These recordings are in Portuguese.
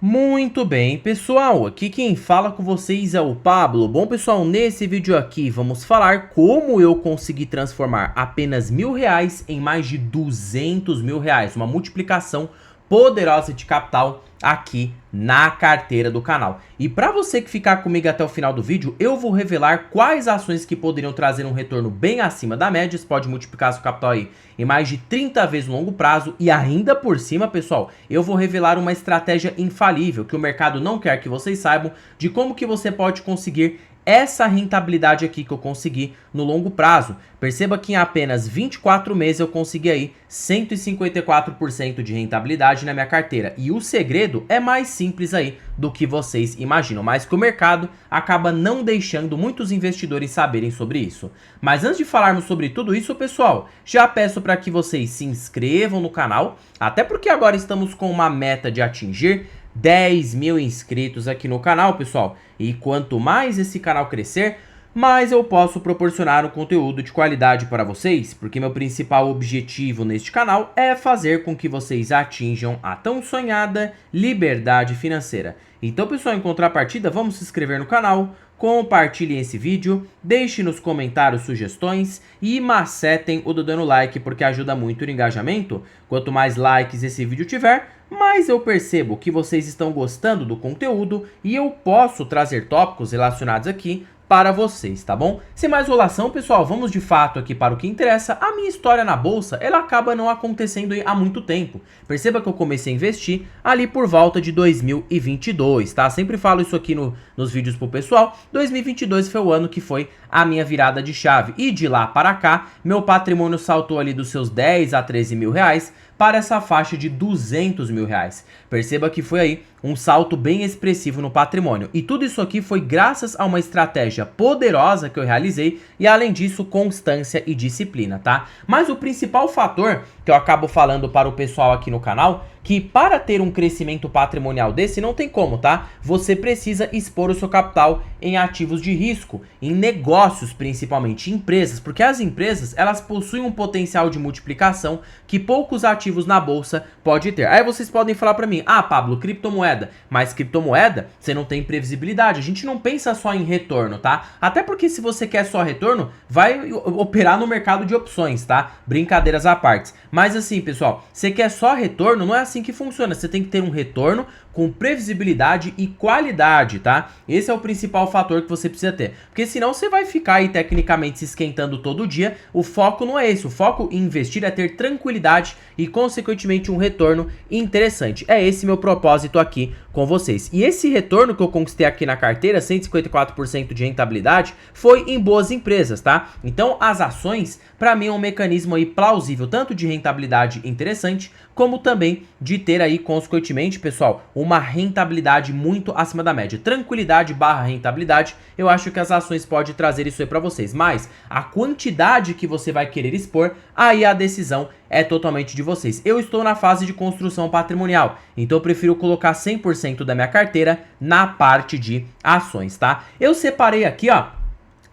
Muito bem, pessoal, aqui quem fala com vocês é o Pablo. Bom, pessoal, nesse vídeo aqui vamos falar como eu consegui transformar apenas R$1.000 em mais de R$200.000, uma multiplicação poderosa de capital aqui na carteira do canal. E para você que ficar comigo até o final do vídeo, eu vou revelar quais ações que poderiam trazer um retorno bem acima da média. Você pode multiplicar seu capital aí em mais de 30 vezes no longo prazo. E ainda por cima, pessoal, eu vou revelar uma estratégia infalível que o mercado não quer que vocês saibam, de como que você pode conseguir essa rentabilidade aqui que eu consegui no longo prazo. Perceba que em apenas 24 meses eu consegui aí 154% de rentabilidade na minha carteira. E o segredo é mais simples aí do que vocês imaginam, mas que o mercado acaba não deixando muitos investidores saberem sobre isso. Mas antes de falarmos sobre tudo isso, pessoal, já peço para que vocês se inscrevam no canal, até porque agora estamos com uma meta de atingir 10.000 inscritos aqui no canal, pessoal. E quanto mais esse canal crescer, mais eu posso proporcionar um conteúdo de qualidade para vocês, porque meu principal objetivo neste canal é fazer com que vocês atinjam a tão sonhada liberdade financeira. Então, pessoal, em contrapartida, vamos se inscrever no canal, compartilhem esse vídeo, deixem nos comentários sugestões e macetem o dedo no like, porque ajuda muito no engajamento. Quanto mais likes esse vídeo tiver, mais eu percebo que vocês estão gostando do conteúdo e eu posso trazer tópicos relacionados aqui para vocês, tá bom? Sem mais enrolação, pessoal, vamos de fato aqui para o que interessa. A minha história na bolsa, ela acaba não acontecendo há muito tempo. Perceba que eu comecei a investir ali por volta de 2022, tá? Sempre falo isso aqui nos vídeos pro pessoal. 2022 foi o ano que foi a minha virada de chave. E de lá para cá, meu patrimônio saltou ali dos seus 10 a 13 mil reais para essa faixa de 200 mil reais. Perceba que foi aí um salto bem expressivo no patrimônio. E tudo isso aqui foi graças a uma estratégia poderosa que eu realizei e, além disso, constância e disciplina, tá? Mas o principal fator que eu acabo falando para o pessoal aqui no canal, que para ter um crescimento patrimonial desse não tem como, tá? Você precisa expor o seu capital em ativos de risco, em negócios principalmente, empresas, porque as empresas, elas possuem um potencial de multiplicação que poucos ativos na bolsa pode ter. Aí vocês podem falar para mim, ah, Pablo, criptomoeda, mas criptomoeda você não tem previsibilidade, a gente não pensa só em retorno, tá? Até porque se você quer só retorno, vai operar no mercado de opções, tá? Brincadeiras à parte. Mas assim, pessoal, você quer só retorno, não é assim que funciona. Você tem que ter um retorno com previsibilidade e qualidade, tá? Esse é o principal fator que você precisa ter. Porque senão você vai ficar aí tecnicamente se esquentando todo dia. O foco não é esse. O foco em investir é ter tranquilidade e, consequentemente, um retorno interessante. É esse meu propósito aqui com vocês. E esse retorno que eu conquistei aqui na carteira, 154% de rentabilidade, foi em boas empresas, tá? Então, as ações, para mim, é um mecanismo aí plausível, tanto de rentabilidade interessante, como também de ter aí, consequentemente, pessoal, uma rentabilidade muito acima da média. Tranquilidade barra rentabilidade, eu acho que as ações podem trazer isso aí para vocês. Mas a quantidade que você vai querer expor, aí a decisão é totalmente de vocês. Eu estou na fase de construção patrimonial, então eu prefiro colocar 100% da minha carteira na parte de ações, tá? Eu separei aqui, ó,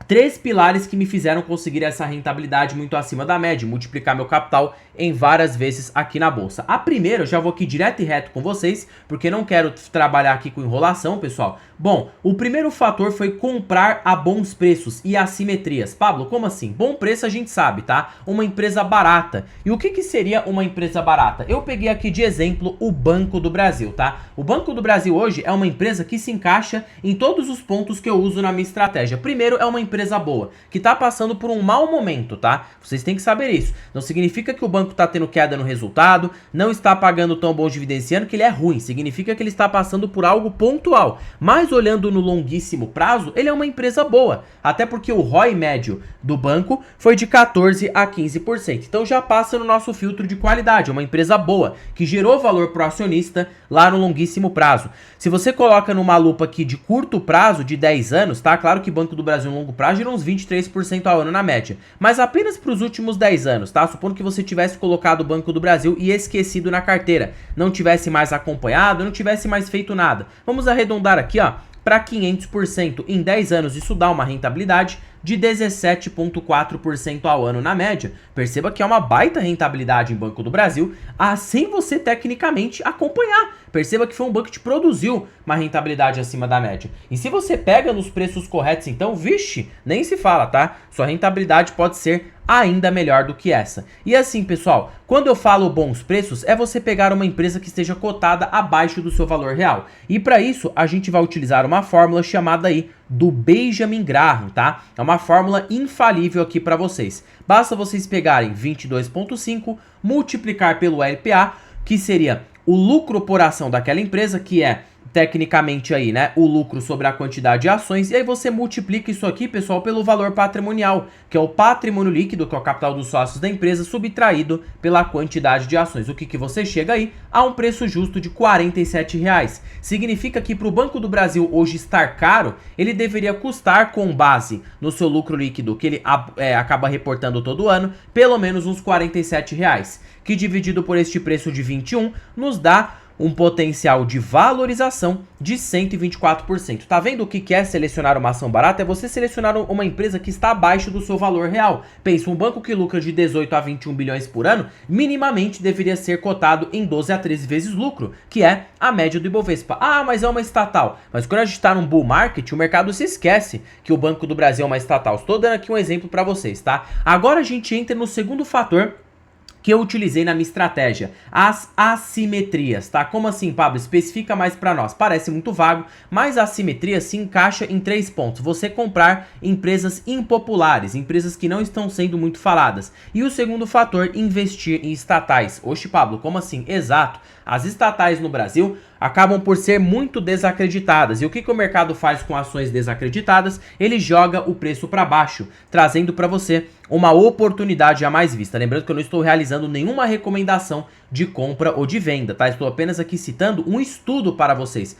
3 pilares que me fizeram conseguir essa rentabilidade muito acima da média, multiplicar meu capital em várias vezes aqui na bolsa. A primeira, eu já vou aqui direto e reto com vocês, porque não quero trabalhar aqui com enrolação, pessoal. Bom, o primeiro fator foi comprar a bons preços e assimetrias. Pablo, como assim? Bom preço a gente sabe, tá? Uma empresa barata. E o que seria uma empresa barata? Eu peguei aqui de exemplo o Banco do Brasil, tá? O Banco do Brasil hoje é uma empresa que se encaixa em todos os pontos que eu uso na minha estratégia. Primeiro, é uma empresa boa, que tá passando por um mau momento, tá? Vocês têm que saber isso. Não significa que o banco tá tendo queda no resultado, não está pagando tão bom dividendo esse ano, que ele é ruim. Significa que ele está passando por algo pontual. Mas olhando no longuíssimo prazo, ele é uma empresa boa. Até porque o ROI médio do banco foi de 14% a 15%. Então já passa no nosso filtro de qualidade. É uma empresa boa, que gerou valor pro acionista lá no longuíssimo prazo. Se você coloca numa lupa aqui de curto prazo, de 10 anos, tá? Claro que Banco do Brasil no longo prazo gerou uns 23% ao ano na média. Mas apenas para os últimos 10 anos, tá? Supondo que você tivesse colocado o Banco do Brasil e esquecido na carteira. Não tivesse mais acompanhado, não tivesse mais feito nada. Vamos arredondar aqui, ó, para 500% em 10 anos. Isso dá uma rentabilidade de 17,4% ao ano na média. Perceba que é uma baita rentabilidade em Banco do Brasil, sem você tecnicamente acompanhar. Perceba que foi um banco que te produziu uma rentabilidade acima da média. E se você pega nos preços corretos, então, vixe, nem se fala, tá? Sua rentabilidade pode ser ainda melhor do que essa. E assim, pessoal, quando eu falo bons preços, é você pegar uma empresa que esteja cotada abaixo do seu valor real. E para isso, a gente vai utilizar uma fórmula chamada aí do Benjamin Graham, tá? É uma fórmula infalível aqui para vocês. Basta vocês pegarem 22,5, multiplicar pelo LPA, que seria o lucro por ação daquela empresa, que é tecnicamente aí, né, o lucro sobre a quantidade de ações, e aí você multiplica isso aqui, pessoal, pelo valor patrimonial, que é o patrimônio líquido, que é o capital dos sócios da empresa, subtraído pela quantidade de ações. O que você chega aí? A um preço justo de R$ 47,00. Significa que para o Banco do Brasil hoje estar caro, ele deveria custar, com base no seu lucro líquido, que ele acaba reportando todo ano, pelo menos uns R$ 47,00, que dividido por este preço de 21, nos dá um potencial de valorização de 124%. Tá vendo o que é selecionar uma ação barata? É você selecionar uma empresa que está abaixo do seu valor real. Pensa, um banco que lucra de 18 a 21 bilhões por ano, minimamente deveria ser cotado em 12 a 13 vezes lucro, que é a média do Ibovespa. Ah, mas é uma estatal. Mas quando a gente está num bull market, o mercado se esquece que o Banco do Brasil é uma estatal. Estou dando aqui um exemplo para vocês, tá? Agora a gente entra no segundo fator que eu utilizei na minha estratégia, as assimetrias, tá? Como assim, Pablo? Especifica mais para nós. Parece muito vago, mas a assimetria se encaixa em 3 pontos. Você comprar empresas impopulares, empresas que não estão sendo muito faladas. E o segundo fator, investir em estatais. Oxe, Pablo, como assim? Exato. As estatais no Brasil acabam por ser muito desacreditadas. E o que o mercado faz com ações desacreditadas? Ele joga o preço para baixo, trazendo para você uma oportunidade jamais vista. Lembrando que eu não estou realizando nenhuma recomendação de compra ou de venda, tá? Estou apenas aqui citando um estudo para vocês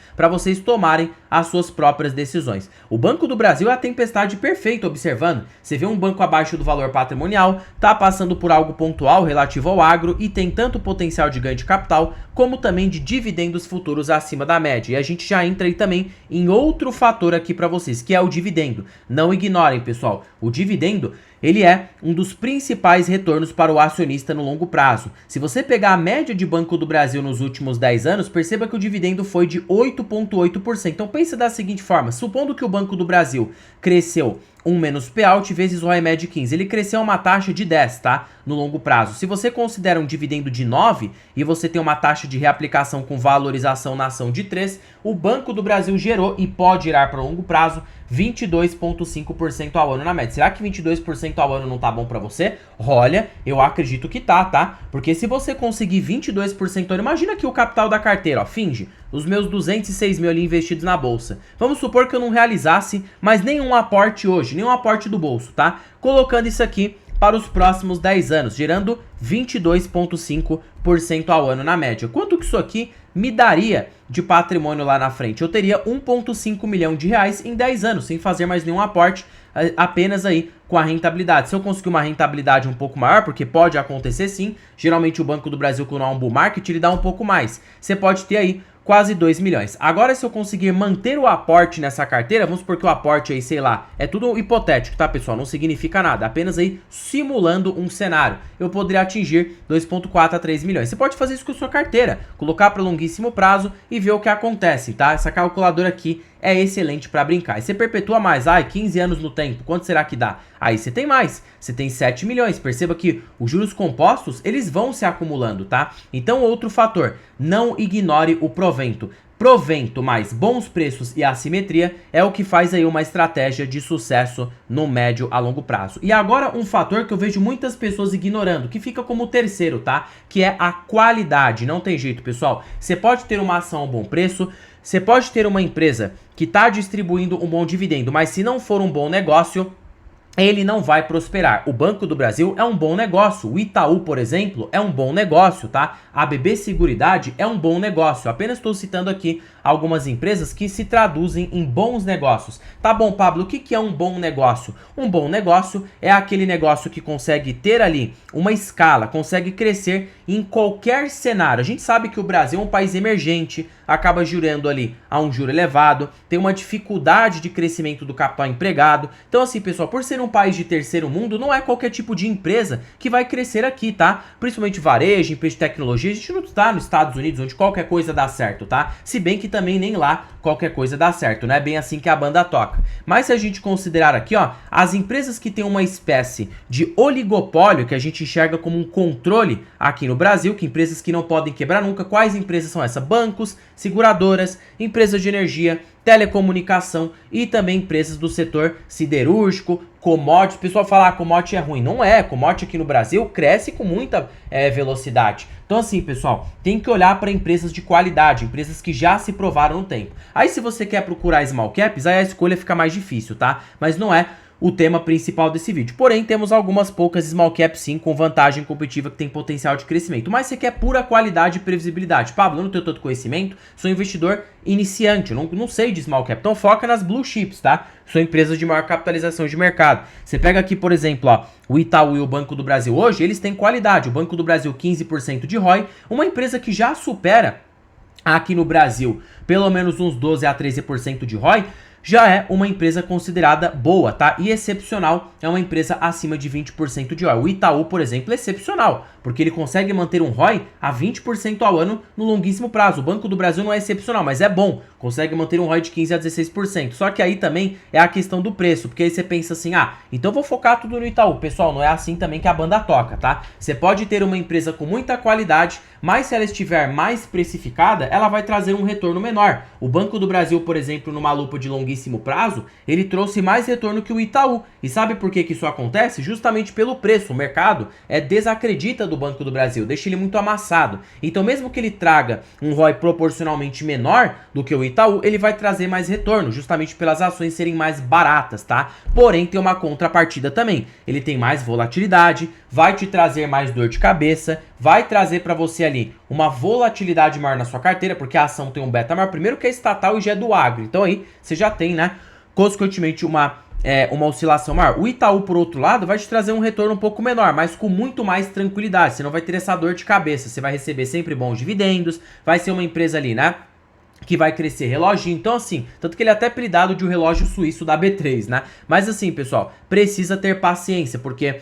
tomarem as suas próprias decisões. O Banco do Brasil é a tempestade perfeita, observando. Você vê um banco abaixo do valor patrimonial, tá passando por algo pontual relativo ao agro e tem tanto potencial de ganho de capital, como também de dividendos futuros acima da média. E a gente já entra aí também em outro fator aqui para vocês, que é o dividendo. Não ignorem, pessoal. O dividendo, ele é um dos principais retornos para o acionista no longo prazo. Se você pegar a média de Banco do Brasil nos últimos 10 anos, perceba que o dividendo foi de 8,8%. Então pense da seguinte forma, supondo que o Banco do Brasil cresceu 1 menos payout vezes ROE médio 15. Ele cresceu uma taxa de 10, tá? No longo prazo. Se você considera um dividendo de 9 e você tem uma taxa de reaplicação com valorização na ação de 3, o Banco do Brasil gerou e pode gerar para o longo prazo 22,5% ao ano na média. Será que 22% ao ano não tá bom para você? Olha, eu acredito que tá? Porque se você conseguir 22% ao ano, imagina aqui o capital da carteira, ó, finge, os meus 206 mil ali investidos na bolsa. Vamos supor que eu não realizasse mais nenhum aporte hoje, nenhum aporte do bolso, tá? Colocando isso aqui para os próximos 10 anos, gerando 22,5% ao ano na média. Quanto que isso aqui me daria de patrimônio lá na frente? Eu teria 1,5 milhão de reais em 10 anos, sem fazer mais nenhum aporte, apenas aí com a rentabilidade. Se eu conseguir uma rentabilidade um pouco maior, porque pode acontecer sim, geralmente o Banco do Brasil, quando há um bull market, ele dá um pouco mais. Você pode ter aí quase 2 milhões. Agora, se eu conseguir manter o aporte nessa carteira, vamos supor que o aporte aí, sei lá, é tudo hipotético, tá, pessoal? Não significa nada, apenas aí simulando um cenário. Eu poderia atingir 2,4 a 3 milhões. Você pode fazer isso com a sua carteira, colocar para longuíssimo prazo e ver o que acontece, tá? Essa calculadora aqui é excelente para brincar. E você perpetua mais, 15 anos no tempo, quanto será que dá? Aí você tem mais, você tem 7 milhões. Perceba que os juros compostos, eles vão se acumulando, tá? Então, outro fator, não ignore o provento. Provento mais bons preços e assimetria é o que faz aí uma estratégia de sucesso no médio a longo prazo. E agora um fator que eu vejo muitas pessoas ignorando, que fica como terceiro, tá? Que é a qualidade. Não tem jeito, pessoal. Você pode ter uma ação a bom preço, você pode ter uma empresa que está distribuindo um bom dividendo, mas se não for um bom negócio, ele não vai prosperar. O Banco do Brasil é um bom negócio. O Itaú, por exemplo, é um bom negócio, tá? A BB Seguridade é um bom negócio. Apenas estou citando aqui algumas empresas que se traduzem em bons negócios. Tá bom, Pablo, o que é um bom negócio? Um bom negócio é aquele negócio que consegue ter ali uma escala, consegue crescer em qualquer cenário. A gente sabe que o Brasil é um país emergente, acaba jurando ali a um juro elevado, tem uma dificuldade de crescimento do capital empregado. Então assim, pessoal, por ser um país de terceiro mundo, não é qualquer tipo de empresa que vai crescer aqui, tá? Principalmente varejo, empresa de tecnologia, a gente não tá nos Estados Unidos, onde qualquer coisa dá certo, tá? Se bem que também nem lá qualquer coisa dá certo, não é bem assim que a banda toca. Mas se a gente considerar aqui, ó, as empresas que tem uma espécie de oligopólio, que a gente enxerga como um controle aqui no Brasil, que empresas que não podem quebrar nunca, quais empresas são essas? Bancos, seguradoras, empresas de energia, telecomunicação e também empresas do setor siderúrgico, commodities. O pessoal fala, commodity é ruim. Não é, commodity aqui no Brasil cresce com muita velocidade. Então assim, pessoal, tem que olhar para empresas de qualidade, empresas que já se provaram no tempo. Aí se você quer procurar small caps, aí a escolha fica mais difícil, tá? Mas não é o tema principal desse vídeo. Porém, temos algumas poucas small caps sim, com vantagem competitiva que tem potencial de crescimento. Mas você quer pura qualidade e previsibilidade. Pablo, eu não tenho tanto conhecimento, sou investidor iniciante, eu não sei de small cap. Então foca nas blue chips, tá? São empresas de maior capitalização de mercado. Você pega aqui, por exemplo, ó, o Itaú e o Banco do Brasil hoje, eles têm qualidade. O Banco do Brasil 15% de ROI, uma empresa que já supera aqui no Brasil pelo menos uns 12 a 13% de ROI, já é uma empresa considerada boa, tá? E excepcional, é uma empresa acima de 20% de ROI. O Itaú, por exemplo, é excepcional, porque ele consegue manter um ROI a 20% ao ano no longuíssimo prazo. O Banco do Brasil não é excepcional, mas é bom, consegue manter um ROI de 15 a 16%. Só que aí também é a questão do preço, porque aí você pensa assim, ah, então eu vou focar tudo no Itaú. Pessoal, não é assim também que a banda toca, tá? Você pode ter uma empresa com muita qualidade, mas se ela estiver mais precificada, ela vai trazer um retorno menor. O Banco do Brasil, por exemplo, numa lupa de longuíssimo prazo, ele trouxe mais retorno que o Itaú. E sabe por que isso acontece? Justamente pelo preço. O mercado desacredita do Banco do Brasil, deixa ele muito amassado. Então mesmo que ele traga um ROI proporcionalmente menor do que o Itaú, ele vai trazer mais retorno, justamente pelas ações serem mais baratas, tá? Porém, tem uma contrapartida também. Ele tem mais volatilidade, vai te trazer mais dor de cabeça, vai trazer para você ali uma volatilidade maior na sua carteira, porque a ação tem um beta maior, primeiro que é estatal e já é do agro. Então aí você já tem, né, consequentemente uma oscilação maior. O Itaú, por outro lado, vai te trazer um retorno um pouco menor, mas com muito mais tranquilidade. Você não vai ter essa dor de cabeça, você vai receber sempre bons dividendos, vai ser uma empresa ali, né, que vai crescer reloginho. Então assim, tanto que ele é até apelidado de o relógio suíço da B3, né? Mas assim, pessoal, precisa ter paciência, porque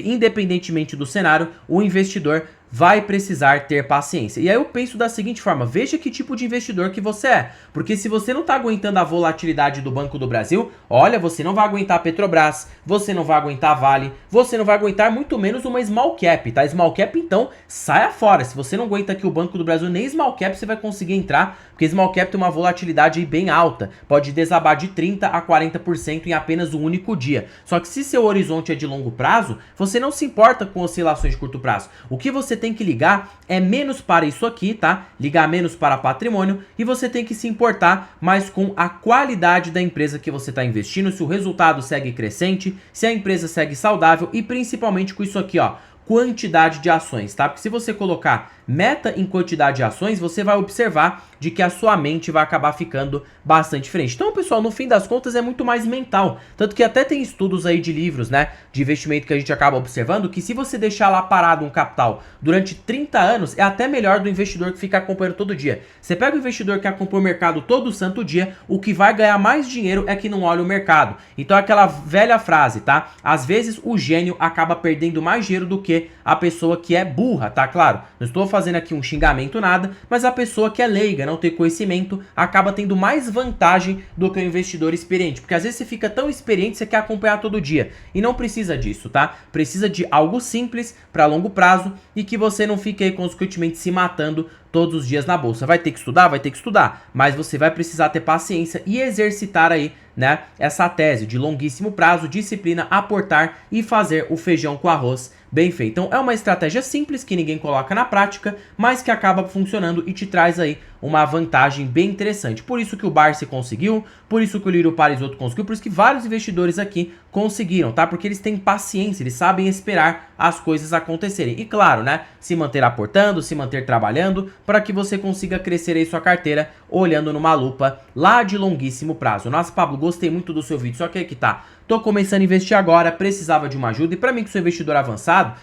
independentemente do cenário, o investidor vai precisar ter paciência. E aí eu penso da seguinte forma, veja que tipo de investidor que você é. Porque se você não tá aguentando a volatilidade do Banco do Brasil, olha, você não vai aguentar a Petrobras, você não vai aguentar a Vale, você não vai aguentar muito menos uma small cap, tá? Small cap, então, saia fora. Se você não aguenta aqui o Banco do Brasil, nem small cap você vai conseguir entrar, porque small cap tem uma volatilidade aí bem alta. Pode desabar de 30% a 40% em apenas um único dia. Só que se seu horizonte é de longo prazo, você não se importa com oscilações de curto prazo. O que você tem que ligar é menos para isso aqui, tá? Ligar menos para patrimônio, e você tem que se importar mais com a qualidade da empresa que você está investindo, se o resultado segue crescente, se a empresa segue saudável e principalmente com isso aqui, ó, quantidade de ações, tá? Porque se você colocar meta em quantidade de ações, você vai observar de que a sua mente vai acabar ficando bastante diferente. Então, pessoal, no fim das contas é muito mais mental. Tanto que até tem estudos aí de livros, né, de investimento que a gente acaba observando que se você deixar lá parado um capital durante 30 anos, é até melhor do investidor que fica acompanhando todo dia. Você pega o investidor que acompanha o mercado todo santo dia, o que vai ganhar mais dinheiro é que não olha o mercado. Então é aquela velha frase, tá? Às vezes o gênio acaba perdendo mais dinheiro do que a pessoa que é burra, tá? Claro, não estou fazendo aqui um xingamento nada, mas a pessoa que é leiga, não tem conhecimento, acaba tendo mais vantagem do que o investidor experiente, porque às vezes você fica tão experiente que você quer acompanhar todo dia, e não precisa disso, tá? Precisa de algo simples, para longo prazo, e que você não fique aí consequentemente se matando todos os dias na bolsa. Vai ter que estudar, mas você vai precisar ter paciência e exercitar aí, né, essa tese de longuíssimo prazo, disciplina, aportar e fazer o feijão com arroz bem feito. Então é uma estratégia simples que ninguém coloca na prática, mas que acaba funcionando e te traz aí uma vantagem bem interessante. Por isso que o Barsi conseguiu, por isso que o Lírio Parisotto conseguiu, por isso que vários investidores aqui conseguiram, tá? Porque eles têm paciência, eles sabem esperar as coisas acontecerem. E claro, né, se manter aportando, se manter trabalhando, para que você consiga crescer aí sua carteira olhando numa lupa lá de longuíssimo prazo. Nossa, Pablo, gostei muito do seu vídeo, só que aí que tá. Tô começando a investir agora, precisava de uma ajuda, e para mim que sou investidor avançado,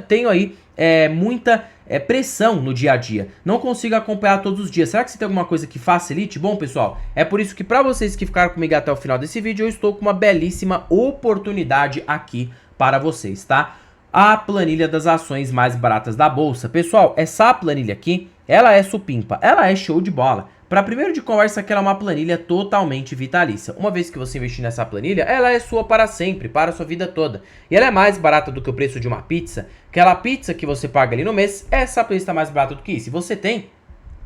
tenho aí muita pressão no dia a dia. Não consigo acompanhar todos os dias. Será que você tem alguma coisa que facilite? Bom, pessoal, é por isso que para vocês que ficaram comigo até o final desse vídeo, eu estou com uma belíssima oportunidade aqui para vocês, tá? A planilha das ações mais baratas da bolsa. Pessoal, essa planilha aqui, ela é supimpa, ela é show de bola. Para primeiro de conversa, que ela é uma planilha totalmente vitalícia. Uma vez que você investir nessa planilha, ela é sua para sempre, para a sua vida toda. E ela é mais barata do que o preço de uma pizza. Aquela pizza que você paga ali no mês, essa planilha está mais barata do que isso. E você tem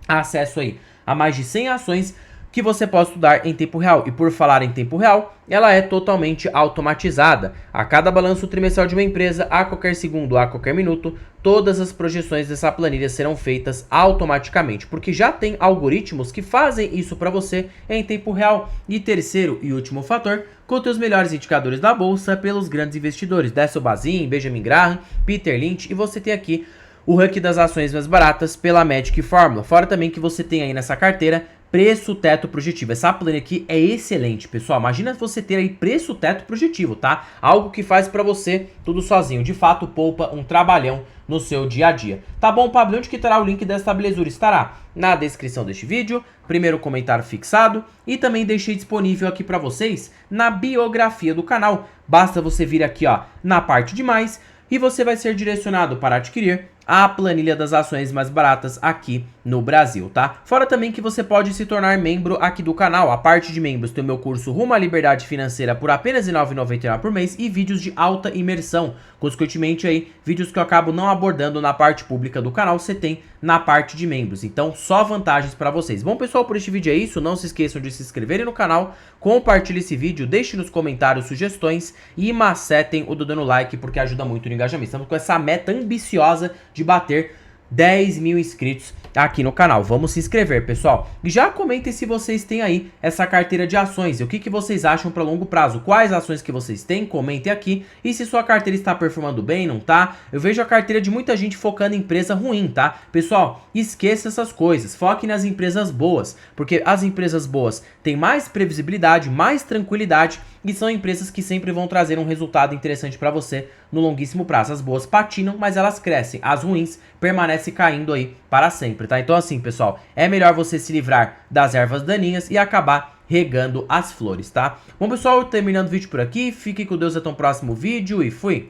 acesso aí a mais de 100 ações que você pode estudar em tempo real. E por falar em tempo real, ela é totalmente automatizada. A cada balanço trimestral de uma empresa, a qualquer segundo, a qualquer minuto, todas as projeções dessa planilha serão feitas automaticamente, porque já tem algoritmos que fazem isso para você em tempo real. E terceiro e último fator, conta os melhores indicadores da bolsa pelos grandes investidores, Dessel Bazin, Benjamin Graham, Peter Lynch, e você tem aqui o ranking das ações mais baratas pela Magic Formula. Fora também que você tem aí nessa carteira preço teto projetivo. Essa planilha aqui é excelente, pessoal. Imagina você ter aí preço teto projetivo, tá? Algo que faz pra você tudo sozinho. De fato, poupa um trabalhão no seu dia a dia. Tá bom, Pablo? Onde que estará o link desta belezura? Estará na descrição deste vídeo, primeiro comentário fixado, e também deixei disponível aqui pra vocês na biografia do canal. Basta você vir aqui, ó, na parte de mais, e você vai ser direcionado para adquirir a planilha das ações mais baratas aqui no Brasil, tá? Fora também que você pode se tornar membro aqui do canal. A parte de membros tem o meu curso Rumo à Liberdade Financeira por apenas R$ 9,99 por mês e vídeos de alta imersão. Consequentemente aí, vídeos que eu acabo não abordando na parte pública do canal, você tem na parte de membros. Então, só vantagens para vocês. Bom, pessoal, por este vídeo é isso. Não se esqueçam de se inscreverem no canal, compartilhem esse vídeo, deixem nos comentários sugestões e macetem o dedo no like, porque ajuda muito no engajamento. Estamos com essa meta ambiciosa de bater 10 mil inscritos aqui no canal. Vamos se inscrever, pessoal. E já comentem se vocês têm aí essa carteira de ações e o que vocês acham para longo prazo. Quais ações que vocês têm? Comentem aqui. E se sua carteira está performando bem, não tá? Eu vejo a carteira de muita gente focando em empresa ruim, tá? Pessoal, esqueça essas coisas. Foque nas empresas boas, porque as empresas boas têm mais previsibilidade, mais tranquilidade e são empresas que sempre vão trazer um resultado interessante para você no longuíssimo prazo. As boas patinam, mas elas crescem. As ruins permanecem caindo aí para sempre, tá? Então assim, pessoal, é melhor você se livrar das ervas daninhas e acabar regando as flores, tá? Bom, pessoal, terminando o vídeo por aqui. Fiquem com Deus até o próximo vídeo e fui!